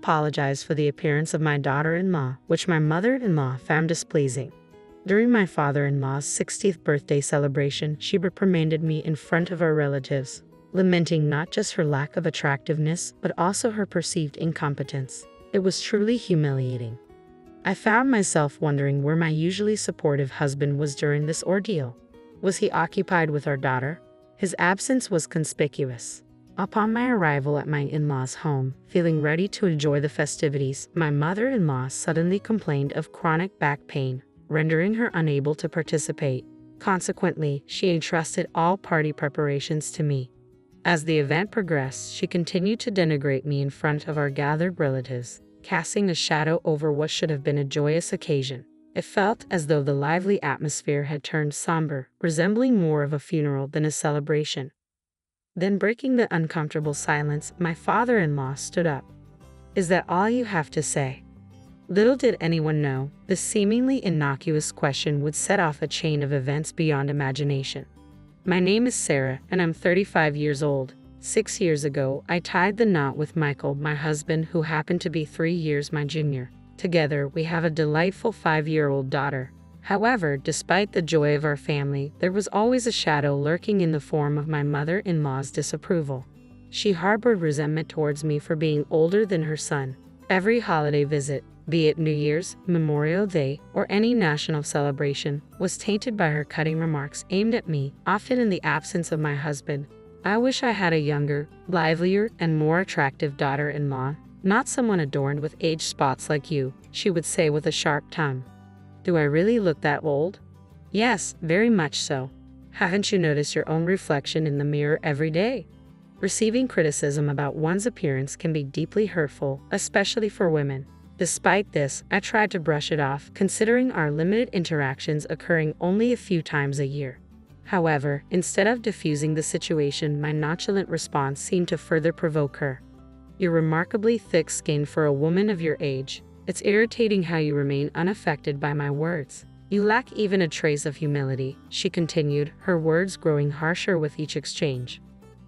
apologized for the appearance of my daughter-in-law, which my mother-in-law found displeasing. During my father-in-law's 60th birthday celebration, she reprimanded me in front of our relatives, lamenting not just her lack of attractiveness, but also her perceived incompetence. It was truly humiliating. I found myself wondering where my usually supportive husband was during this ordeal. Was he occupied with our daughter? His absence was conspicuous. Upon my arrival at my in-laws' home, feeling ready to enjoy the festivities, my mother-in-law suddenly complained of chronic back pain, rendering her unable to participate. Consequently, she entrusted all party preparations to me. As the event progressed, she continued to denigrate me in front of our gathered relatives, casting a shadow over what should have been a joyous occasion. It felt as though the lively atmosphere had turned somber, resembling more of a funeral than a celebration. Then, breaking the uncomfortable silence, my father-in-law stood up. "Is that all you have to say?" Little did anyone know, this seemingly innocuous question would set off a chain of events beyond imagination. My name is Sarah, and I'm 35 years old. 6 years ago, I tied the knot with Michael, my husband, who happened to be 3 years my junior. Together, we have a delightful 5-year-old daughter. However, despite the joy of our family, there was always a shadow lurking in the form of my mother-in-law's disapproval. She harbored resentment towards me for being older than her son. Every holiday visit, be it New Year's, Memorial Day, or any national celebration, was tainted by her cutting remarks aimed at me, often in the absence of my husband. "I wish I had a younger, livelier, and more attractive daughter-in-law, not someone adorned with age spots like you," she would say with a sharp tongue. "Do I really look that old?" "Yes, very much so. Haven't you noticed your own reflection in the mirror every day?" Receiving criticism about one's appearance can be deeply hurtful, especially for women. Despite this, I tried to brush it off, considering our limited interactions occurring only a few times a year. However, instead of diffusing the situation, my nonchalant response seemed to further provoke her. "You're remarkably thick-skinned for a woman of your age. It's irritating how you remain unaffected by my words. You lack even a trace of humility," she continued, her words growing harsher with each exchange.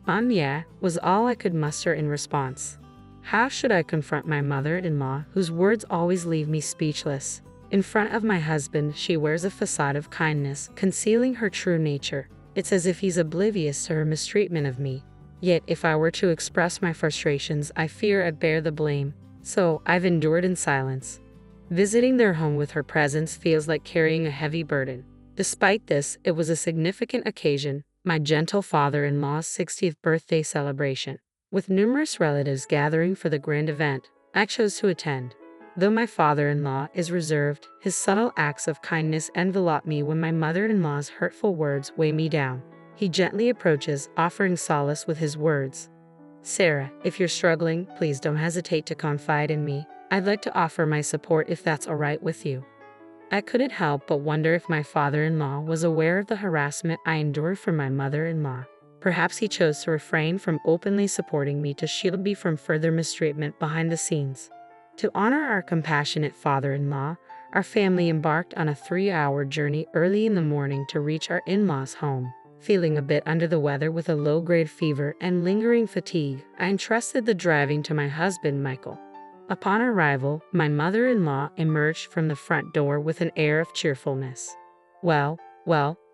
Yeah," was all I could muster in response. How should I confront my mother-in-law, whose words always leave me speechless? In front of my husband, she wears a facade of kindness, concealing her true nature. It's as if he's oblivious to her mistreatment of me. Yet, if I were to express my frustrations, I fear I'd bear the blame. So, I've endured in silence. Visiting their home with her presence feels like carrying a heavy burden. Despite this, it was a significant occasion, my gentle father-in-law's 60th birthday celebration. With numerous relatives gathering for the grand event, I chose to attend. Though my father-in-law is reserved, his subtle acts of kindness envelop me when my mother-in-law's hurtful words weigh me down. He gently approaches, offering solace with his words. "Sarah, if you're struggling, please don't hesitate to confide in me. I'd like to offer my support if that's all right with you." I couldn't help but wonder if my father-in-law was aware of the harassment I endured from my mother-in-law. Perhaps he chose to refrain from openly supporting me to shield me from further mistreatment behind the scenes. To honor our compassionate father-in-law, our family embarked on a 3-hour journey early in the morning to reach our in-laws' home. Feeling a bit under the weather with a low-grade fever and lingering fatigue, I entrusted the driving to my husband, Michael. Upon arrival, my mother-in-law emerged from the front door with an air of cheerfulness. Well,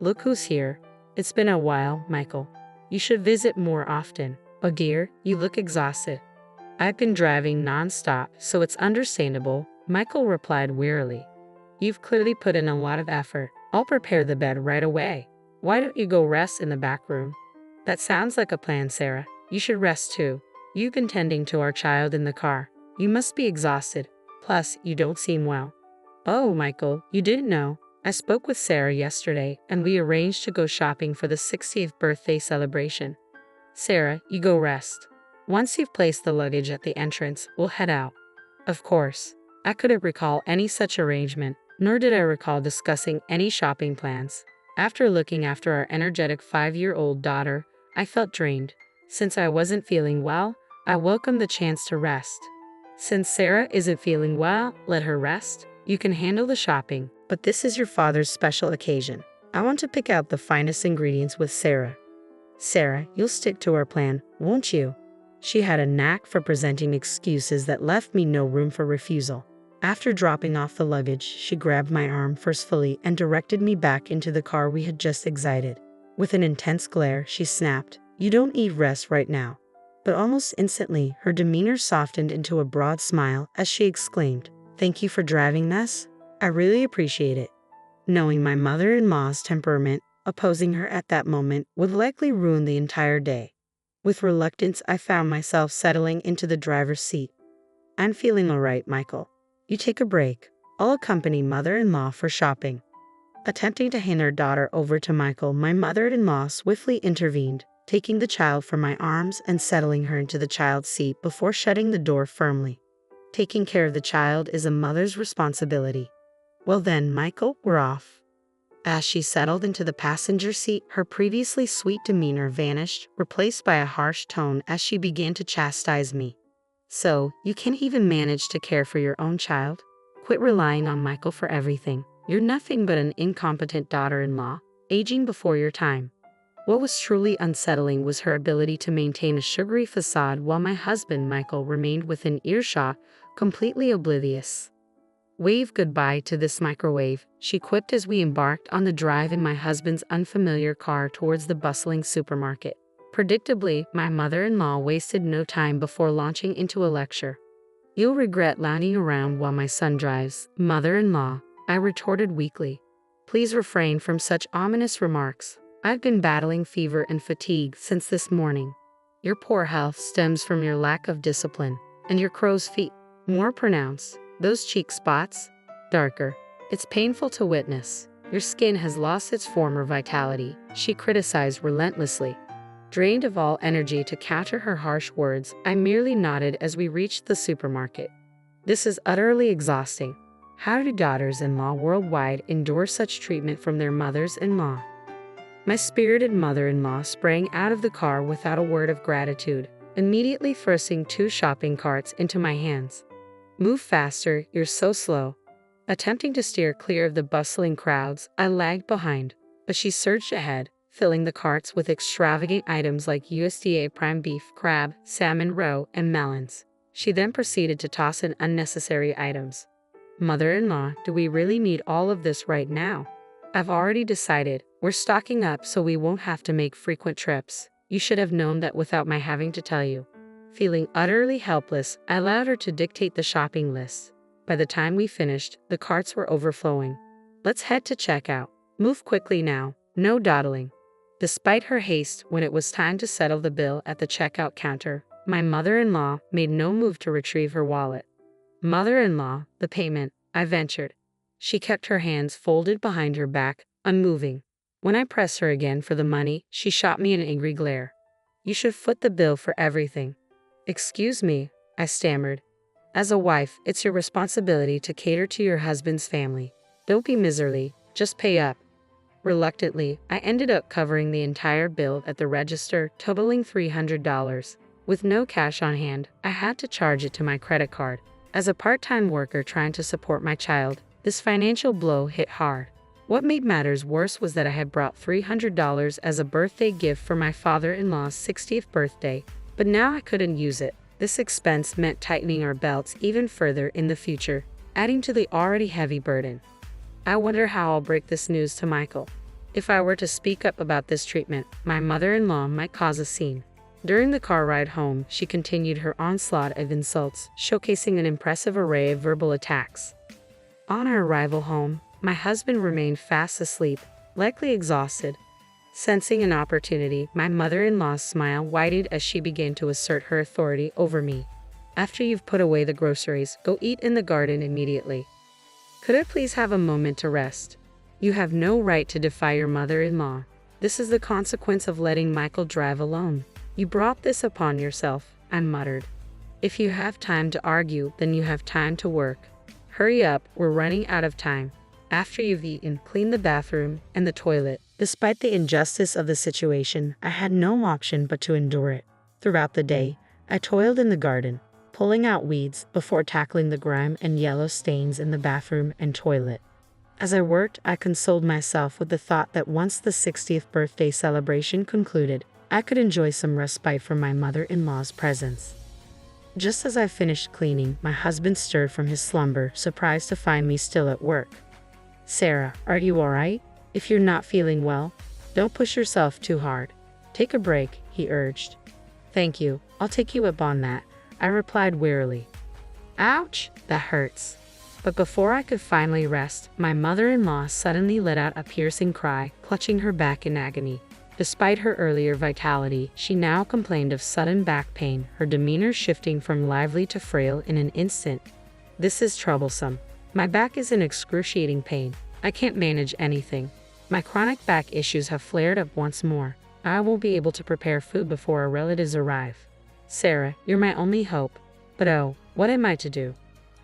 look who's here. It's been a while, Michael. You should visit more often. Oh dear, you look exhausted." "I've been driving non-stop, so it's understandable," Michael replied wearily. "You've clearly put in a lot of effort. I'll prepare the bed right away. Why don't you go rest in the back room?" "That sounds like a plan, Sarah. You should rest too. You've been tending to our child in the car. You must be exhausted. Plus, you don't seem well." "Oh, Michael, you didn't know. I spoke with Sarah yesterday, and we arranged to go shopping for the 60th birthday celebration." "Sarah, you go rest. Once you've placed the luggage at the entrance, we'll head out." Of course, I couldn't recall any such arrangement, nor did I recall discussing any shopping plans. After looking after our energetic 5-year-old daughter, I felt drained. Since I wasn't feeling well, I welcomed the chance to rest. Since Sarah isn't feeling well, let her rest. You can handle the shopping, but this is your father's special occasion. I want to pick out the finest ingredients with Sarah. Sarah, you'll stick to our plan, won't you? She had a knack for presenting excuses that left me no room for refusal. After dropping off the luggage, she grabbed my arm forcefully and directed me back into the car we had just exited. With an intense glare, she snapped, "You don't need rest right now." But almost instantly, her demeanor softened into a broad smile as she exclaimed, "Thank you for driving us. I really appreciate it." Knowing my mother-in-law's temperament, opposing her at that moment would likely ruin the entire day. With reluctance, I found myself settling into the driver's seat. "I'm feeling all right, Michael. You take a break. I'll accompany mother-in-law for shopping." Attempting to hand her daughter over to Michael, my mother-in-law swiftly intervened, taking the child from my arms and settling her into the child's seat before shutting the door firmly. Taking care of the child is a mother's responsibility. "Well then, Michael, we're off." As she settled into the passenger seat, her previously sweet demeanor vanished, replaced by a harsh tone as she began to chastise me. "So, you can't even manage to care for your own child? Quit relying on Michael for everything. You're nothing but an incompetent daughter-in-law, aging before your time." What was truly unsettling was her ability to maintain a sugary facade while my husband, Michael, remained within earshot, completely oblivious. "Wave goodbye to this microwave," she quipped as we embarked on the drive in my husband's unfamiliar car towards the bustling supermarket. Predictably, my mother-in-law wasted no time before launching into a lecture. "You'll regret lounging around while my son drives, mother-in-law," I retorted weakly. "Please refrain from such ominous remarks. I've been battling fever and fatigue since this morning. Your poor health stems from your lack of discipline, and your crow's feet, more pronounced. Those cheek spots, darker. It's painful to witness. Your skin has lost its former vitality," she criticized relentlessly. Drained of all energy to counter her harsh words, I merely nodded as we reached the supermarket. This is utterly exhausting. How do daughters-in-law worldwide endure such treatment from their mothers-in-law? My spirited mother-in-law sprang out of the car without a word of gratitude, immediately thrusting 2 shopping carts into my hands. "Move faster, you're so slow." Attempting to steer clear of the bustling crowds, I lagged behind, but she surged ahead, filling the carts with extravagant items like USDA prime beef, crab, salmon roe, and melons. She then proceeded to toss in unnecessary items. "Mother-in-law, do we really need all of this right now? I've already decided. We're stocking up so we won't have to make frequent trips. You should have known that without my having to tell you." Feeling utterly helpless, I allowed her to dictate the shopping list. By the time we finished, the carts were overflowing. "Let's head to checkout. Move quickly now, no dawdling." Despite her haste, when it was time to settle the bill at the checkout counter, my mother-in-law made no move to retrieve her wallet. "Mother-in-law, the payment," I ventured. She kept her hands folded behind her back, unmoving. When I pressed her again for the money, she shot me an angry glare. "You should foot the bill for everything." "Excuse me," I stammered. "As a wife, it's your responsibility to cater to your husband's family. Don't be miserly, just pay up." Reluctantly, I ended up covering the entire bill at the register, totaling $300. With no cash on hand, I had to charge it to my credit card. As a part-time worker trying to support my child, this financial blow hit hard. What made matters worse was that I had brought $300 as a birthday gift for my father-in-law's 60th birthday, but now I couldn't use it. This expense meant tightening our belts even further in the future, adding to the already heavy burden. I wonder how I'll break this news to Michael. If I were to speak up about this treatment, my mother-in-law might cause a scene. During the car ride home, she continued her onslaught of insults, showcasing an impressive array of verbal attacks. On our arrival home, my husband remained fast asleep, likely exhausted. Sensing an opportunity, my mother-in-law's smile widened as she began to assert her authority over me. "After you've put away the groceries, go eat in the garden immediately. Could I please have a moment to rest? You have no right to defy your mother-in-law. This is the consequence of letting Michael drive alone. You brought this upon yourself," I muttered. "If you have time to argue, then you have time to work. Hurry up, we're running out of time. After you've eaten, clean the bathroom and the toilet." Despite the injustice of the situation, I had no option but to endure it. Throughout the day, I toiled in the garden, pulling out weeds before tackling the grime and yellow stains in the bathroom and toilet. As I worked, I consoled myself with the thought that once the 60th birthday celebration concluded, I could enjoy some respite from my mother-in-law's presence. Just as I finished cleaning, my husband stirred from his slumber, surprised to find me still at work. "Sarah, are you all right? If you're not feeling well, don't push yourself too hard. Take a break," he urged. "Thank you, I'll take you up on that," I replied wearily. "Ouch, that hurts." But before I could finally rest, my mother-in-law suddenly let out a piercing cry, clutching her back in agony. Despite her earlier vitality, she now complained of sudden back pain, her demeanor shifting from lively to frail in an instant. "This is troublesome. My back is in excruciating pain. I can't manage anything. My chronic back issues have flared up once more. I won't be able to prepare food before our relatives arrive. Sarah, you're my only hope. But oh, what am I to do?"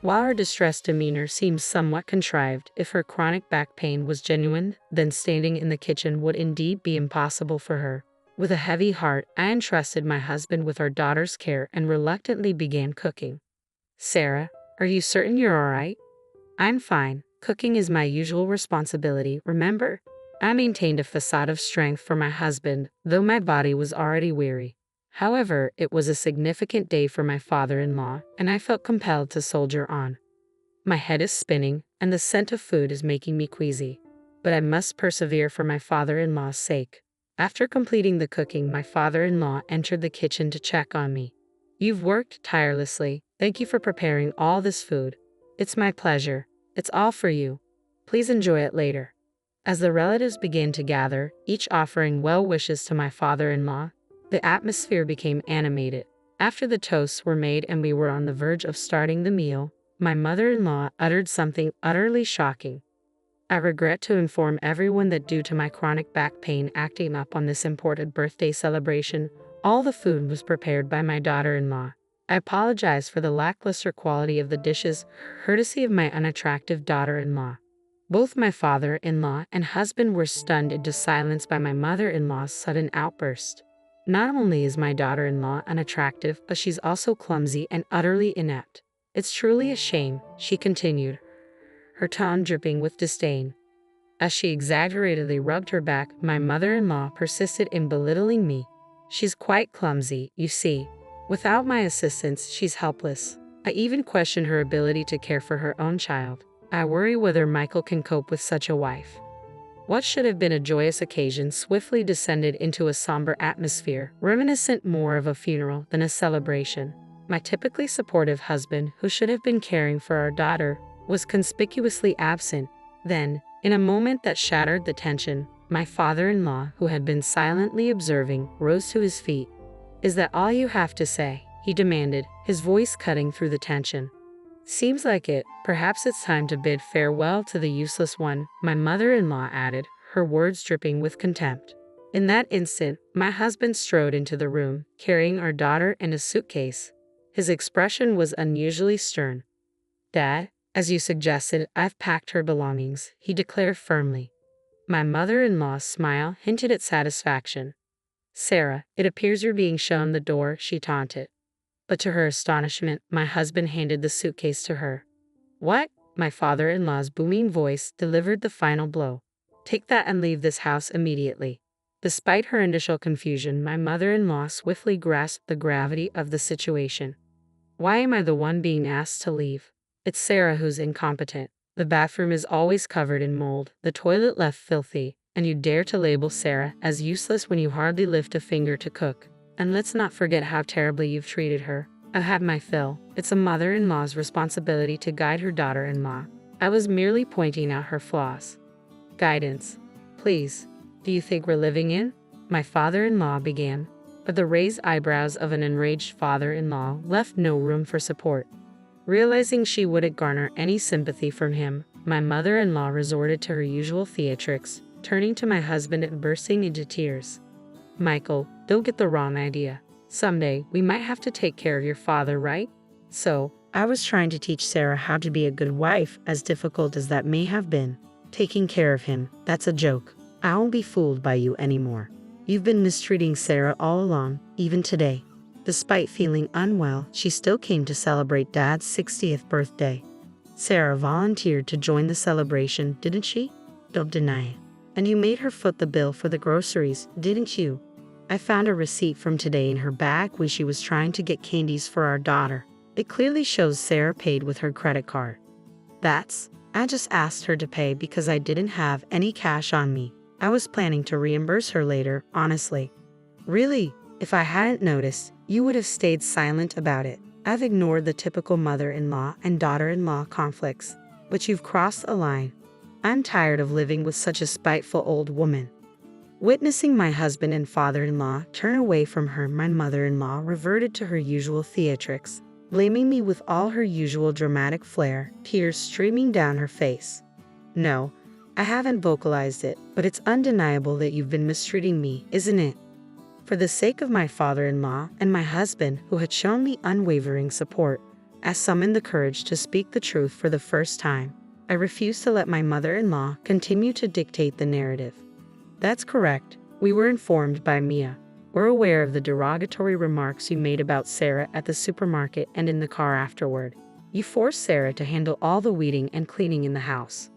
While her distressed demeanor seemed somewhat contrived, if her chronic back pain was genuine, then standing in the kitchen would indeed be impossible for her. With a heavy heart, I entrusted my husband with our daughter's care and reluctantly began cooking. "Sarah, are you certain you're all right?" "I'm fine. Cooking is my usual responsibility, remember?" I maintained a facade of strength for my husband, though my body was already weary. However, it was a significant day for my father-in-law, and I felt compelled to soldier on. My head is spinning, and the scent of food is making me queasy. But I must persevere for my father-in-law's sake. After completing the cooking, my father-in-law entered the kitchen to check on me. "You've worked tirelessly. Thank you for preparing all this food." "It's my pleasure. It's all for you. Please enjoy it later." As the relatives began to gather, each offering well wishes to my father-in-law, the atmosphere became animated. After the toasts were made and we were on the verge of starting the meal, my mother-in-law uttered something utterly shocking. "I regret to inform everyone that due to my chronic back pain acting up on this important birthday celebration, all the food was prepared by my daughter-in-law. I apologize for the lackluster quality of the dishes, courtesy of my unattractive daughter-in-law." Both my father-in-law and husband were stunned into silence by my mother-in-law's sudden outburst. "Not only is my daughter-in-law unattractive, but she's also clumsy and utterly inept. It's truly a shame," she continued, her tone dripping with disdain. As she exaggeratedly rubbed her back, my mother-in-law persisted in belittling me. "She's quite clumsy, you see. Without my assistance, she's helpless. I even question her ability to care for her own child. I worry whether Michael can cope with such a wife." What should have been a joyous occasion swiftly descended into a somber atmosphere, reminiscent more of a funeral than a celebration. My typically supportive husband, who should have been caring for our daughter, was conspicuously absent. Then, in a moment that shattered the tension, my father-in-law, who had been silently observing, rose to his feet. "Is that all you have to say?" he demanded, his voice cutting through the tension. "Seems like it. Perhaps it's time to bid farewell to the useless one," my mother-in-law added, her words dripping with contempt. In that instant, my husband strode into the room, carrying our daughter and a suitcase. His expression was unusually stern. "Dad, as you suggested, I've packed her belongings," he declared firmly. My mother-in-law's smile hinted at satisfaction. "Sarah, it appears you're being shown the door," she taunted. But to her astonishment, my husband handed the suitcase to her. "What?" My father-in-law's booming voice delivered the final blow. "Take that and leave this house immediately." Despite her initial confusion, my mother-in-law swiftly grasped the gravity of the situation. "Why am I the one being asked to leave? It's Sarah who's incompetent. The bathroom is always covered in mold, the toilet left filthy, and you dare to label Sarah as useless when you hardly lift a finger to cook. And let's not forget how terribly you've treated her. I've had my fill. It's a mother-in-law's responsibility to guide her daughter-in-law. I was merely pointing out her flaws." "Guidance. Please. Do you think we're living in?" my father-in-law began, but the raised eyebrows of an enraged father-in-law left no room for support. Realizing she wouldn't garner any sympathy from him, my mother-in-law resorted to her usual theatrics, turning to my husband and bursting into tears. "Michael, don't get the wrong idea. Someday, we might have to take care of your father, right? So, I was trying to teach Sarah how to be a good wife, as difficult as that may have been. Taking care of him, that's a joke. I won't be fooled by you anymore. You've been mistreating Sarah all along, even today." Despite feeling unwell, she still came to celebrate Dad's 60th birthday. "Sarah volunteered to join the celebration, didn't she? Don't deny it. And you made her foot the bill for the groceries, didn't you?" I found a receipt from today in her bag when she was trying to get candies for our daughter. It clearly shows Sarah paid with her credit card. I just asked her to pay because I didn't have any cash on me. I was planning to reimburse her later, honestly. Really? If I hadn't noticed, you would have stayed silent about it. I've ignored the typical mother-in-law and daughter-in-law conflicts, but you've crossed a line. I'm tired of living with such a spiteful old woman. Witnessing my husband and father-in-law turn away from her, my mother-in-law reverted to her usual theatrics, blaming me with all her usual dramatic flair, tears streaming down her face. No, I haven't vocalized it, but it's undeniable that you've been mistreating me, isn't it? For the sake of my father-in-law and my husband, who had shown me unwavering support, I summoned the courage to speak the truth for the first time. I refused to let my mother-in-law continue to dictate the narrative. That's correct. We were informed by Mia. We're aware of the derogatory remarks you made about Sarah at the supermarket and in the car afterward. You forced Sarah to handle all the weeding and cleaning in the house.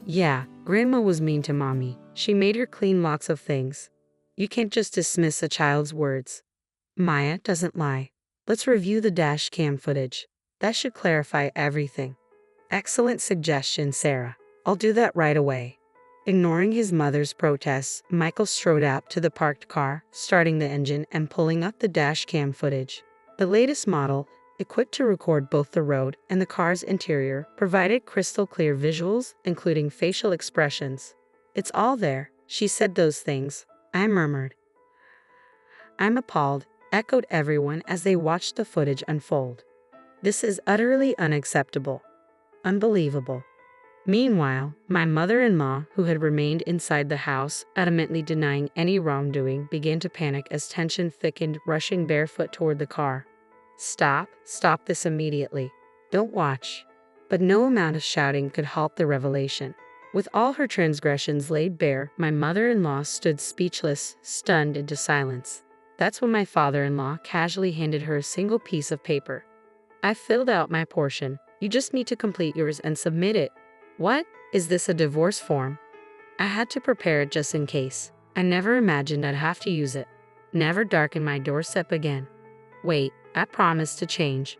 Yeah, Grandma was mean to Mommy. She made her clean lots of things. You can't just dismiss a child's words. Maya doesn't lie. Let's review the dash cam footage. That should clarify everything. Excellent suggestion, Sarah. I'll do that right away. Ignoring his mother's protests, Michael strode out to the parked car, starting the engine and pulling up the dash cam footage. The latest model, equipped to record both the road and the car's interior, provided crystal clear visuals, including facial expressions. It's all there. She said those things, I murmured. I'm appalled, echoed everyone as they watched the footage unfold. This is utterly unacceptable. Unbelievable. Meanwhile, my mother-in-law, who had remained inside the house, adamantly denying any wrongdoing, began to panic as tension thickened, rushing barefoot toward the car. Stop this immediately. Don't watch. But no amount of shouting could halt the revelation. With all her transgressions laid bare, my mother-in-law stood speechless, stunned into silence. That's when my father-in-law casually handed her a single piece of paper. I filled out my portion. You just need to complete yours and submit it. What? Is this a divorce form? I had to prepare it just in case. I never imagined I'd have to use it. Never darken my doorstep again. Wait, I promise to change.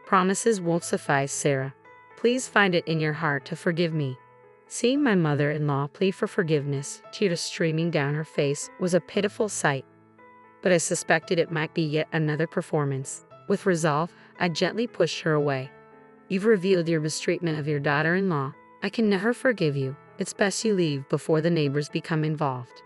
Promises won't suffice, Sarah. Please find it in your heart to forgive me. Seeing my mother-in-law plead for forgiveness, tears streaming down her face, was a pitiful sight. But I suspected it might be yet another performance. With resolve, I gently pushed her away. You've revealed your mistreatment of your daughter-in-law. I can never forgive you. It's best you leave before the neighbors become involved.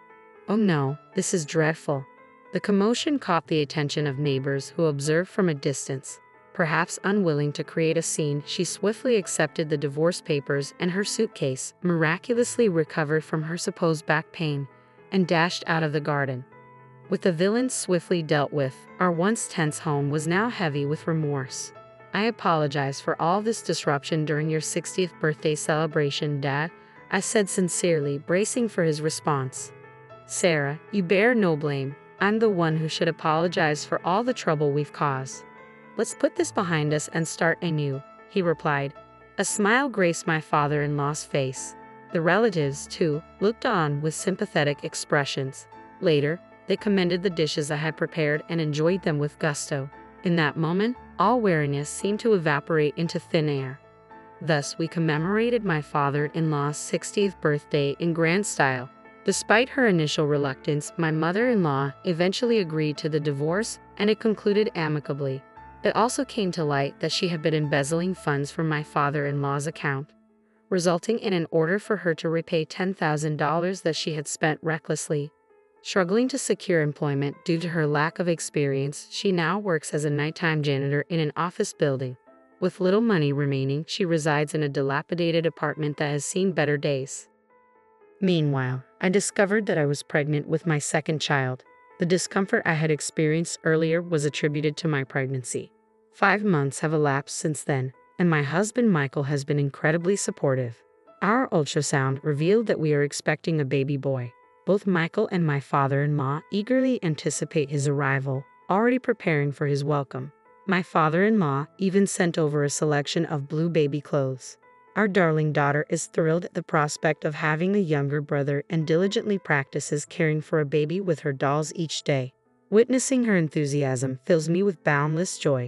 Oh no, this is dreadful. The commotion caught the attention of neighbors who observed from a distance. Perhaps unwilling to create a scene, she swiftly accepted the divorce papers and her suitcase, miraculously recovered from her supposed back pain, and dashed out of the garden. With the villain swiftly dealt with, our once tense home was now heavy with remorse. I apologize for all this disruption during your 60th birthday celebration, Dad, I said sincerely, bracing for his response. Sarah, you bear no blame. I'm the one who should apologize for all the trouble we've caused. Let's put this behind us and start anew, he replied. A smile graced my father-in-law's face. The relatives, too, looked on with sympathetic expressions. Later, they commended the dishes I had prepared and enjoyed them with gusto. In that moment, all weariness seemed to evaporate into thin air. Thus, we commemorated my father-in-law's 60th birthday in grand style. Despite her initial reluctance, my mother-in-law eventually agreed to the divorce, and it concluded amicably. It also came to light that she had been embezzling funds from my father-in-law's account, resulting in an order for her to repay $10,000 that she had spent recklessly. Struggling to secure employment due to her lack of experience, she now works as a nighttime janitor in an office building. With little money remaining, she resides in a dilapidated apartment that has seen better days. Meanwhile, I discovered that I was pregnant with my second child. The discomfort I had experienced earlier was attributed to my pregnancy. 5 months have elapsed since then, and my husband Michael has been incredibly supportive. Our ultrasound revealed that we are expecting a baby boy. Both Michael and my father-in-law eagerly anticipate his arrival, already preparing for his welcome. My father-in-law even sent over a selection of blue baby clothes. Our darling daughter is thrilled at the prospect of having a younger brother and diligently practices caring for a baby with her dolls each day. Witnessing her enthusiasm fills me with boundless joy.